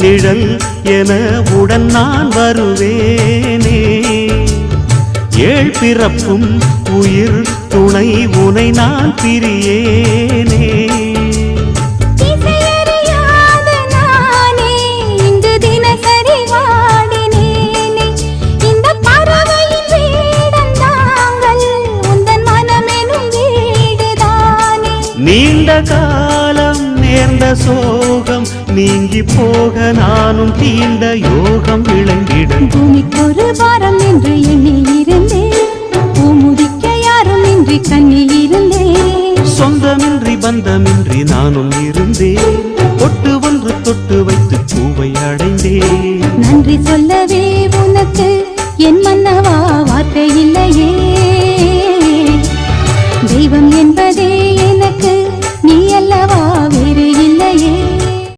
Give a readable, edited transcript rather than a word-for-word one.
நிழல் என உடன் நான் வருவேனே. ஏழ் பிறப்பும் உயிர் துணை உனை நான் பிரியேனே. நீண்ட காலம் நேர்ந்த சோகம் நீங்கி போக நானும் தீண்ட யோகம் விளங்கிடும். பூமிக்கொரு பாரம் என்று எண்ணி இருந்தேன், பூமுடிக்க யாரும் இன்றி கண்ணி இருந்தேன். சொந்தமின்றி பந்தமின்றி நானும் இருந்தேன்.